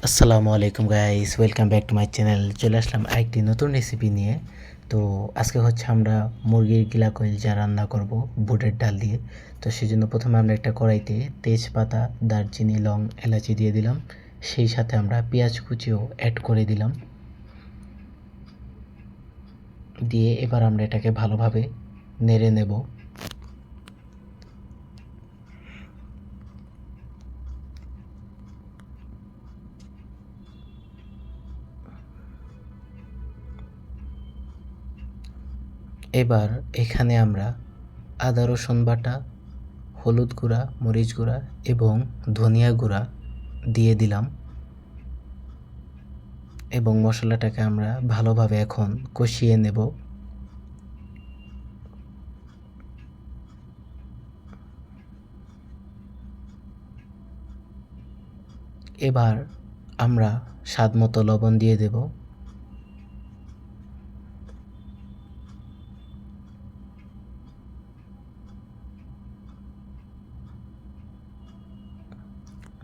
আসসালামু আলাইকুম guys, welcome back to my channel. চলে আসলাম আরেকটি নতুন রেসিপি নিয়ে। তো আজকে হচ্ছে আমরা মুরগির গিলা কলিজা রান্না করব বুটের ডাল দিয়ে। তো সেজন্য প্রথমে আমরা একটা কড়াইতে তেজপাতা, দারচিনি, লং, এলাচি দিয়ে দিলাম। সেই সাথে আমরা পেঁয়াজ কুচিও অ্যাড করে দিলাম। দিয়ে এবার আমরা এটাকে ভালোভাবে নেড়ে নেব। এবার এখানে আমরা আদা রসুন বাটা, হলুদ গুঁড়া, মরিচ গুঁড়া এবং ধনিয়া গুঁড়া দিয়ে দিলাম এবং মশলাটাকে আমরা ভালোভাবে এখন কষিয়ে নেব। এবার আমরা স্বাদমতো লবণ দিয়ে দেব।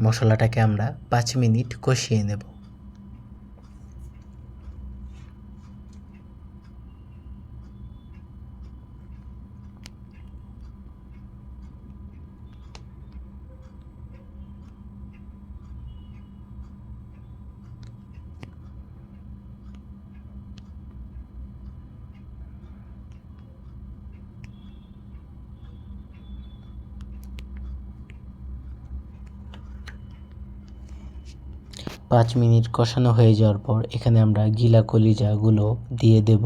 মশলাটাকে আমরা 5 মিনিট কষিয়ে নেব। পাঁচ মিনিট কষানো হয়ে যাওয়ার পর এখানে আমরা গিলা কলিজাগুলো দিয়ে দেব।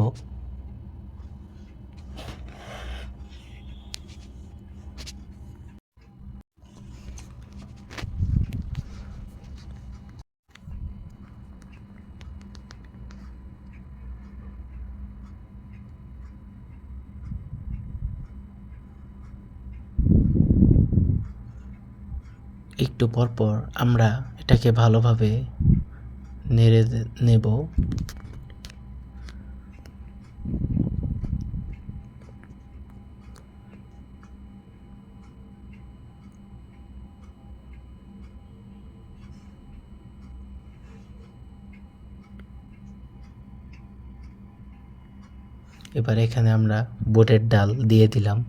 একটু পরপর আমরা এটাকে ভালোভাবে নেড়ে নেব। এবার এখানে আমরা বুটের ডাল দিয়ে দিলাম।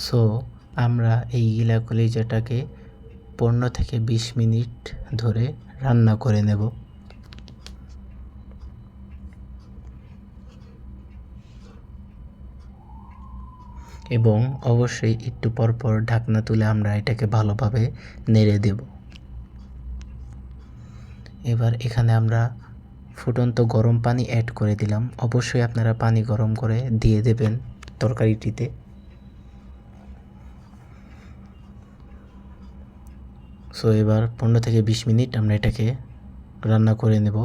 সো আমরা এই গিলা কলিজাটাকে 15 থেকে 20 মিনিট ধরে রান্না করে নেব। এবং অবশ্যই একটু পরপর ঢাকনা তুলে আমরা এটাকে ভালোভাবে নেড়ে দেব। এবার এখানে আমরা ফুটন্ত গরম পানি অ্যাড করে দিলাম। অবশ্যই আপনারা পানি গরম করে দিয়ে দেবেন তরকারিটিতে। সো এবার 15 থেকে 20 মিনিট আমরা এটাকে রান্না করে নেব।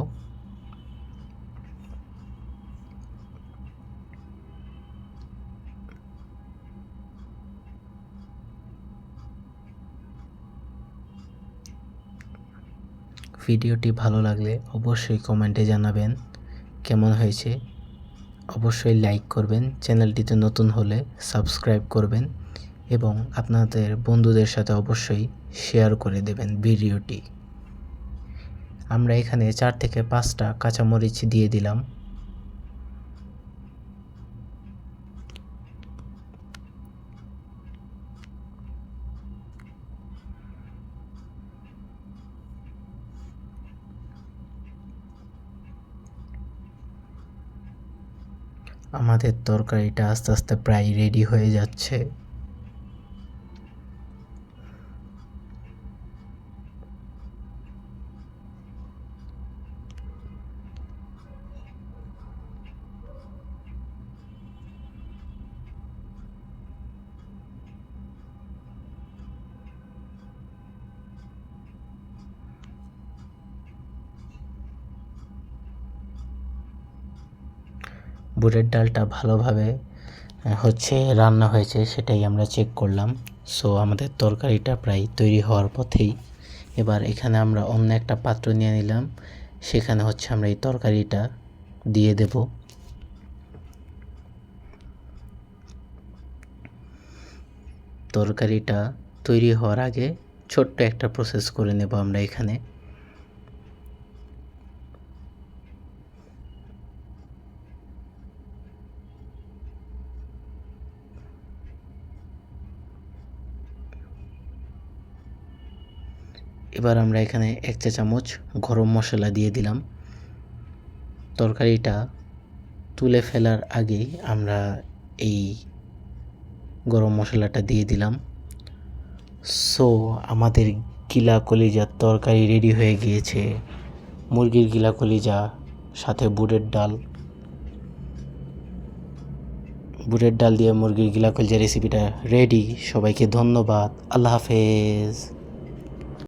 ভিডিওটি ভালো লাগলে অবশ্যই কমেন্টে জানাবেন কেমন হয়েছে। অবশ্যই লাইক করবেন, চ্যানেলটিতে নতুন হলে সাবস্ক্রাইব করবেন এবং আপনাদের বন্ধুদের সাথে অবশ্যই শেয়ার করে দেবেন ভিডিওটি। আমরা এখানে 4 থেকে 5টা কাঁচামরিচ দিয়ে দিলাম। আমাদের তরকারিটা আস্তে আস্তে প্রায় রেডি হয়ে যাচ্ছে। বুটের ডালটা ভালোভাবে রান্না হয়েছে সেটাই আমরা চেক করলাম। সো আমাদের তরকারিটা প্রায় তৈরি হওয়ার পথেই। এবার এখানে আমরা অন্য একটা পাত্র নিয়ে নিলাম, সেখানে হচ্ছে আমরা এই তরকারিটা দিয়ে দেব। তরকারিটা তৈরি হওয়ার আগে ছোট্ট একটা প্রসেস করে নেব আমরা এখানে। এবার আমরা এখানে 1 চা চামচ গরম মশলা দিয়ে দিলাম। তরকারিটা তুলে ফেলার আগেই আমরা এই গরম মশলাটা দিয়ে দিলাম। সো আমাদের গিলা কলিজার তরকারি রেডি হয়ে গিয়েছে। মুরগির গিলা কলিজা সাথে বুটের ডাল দিয়ে মুরগির গিলা কলিজা রেসিপিটা রেডি। সবাইকে ধন্যবাদ। আল্লাহ হাফেজ।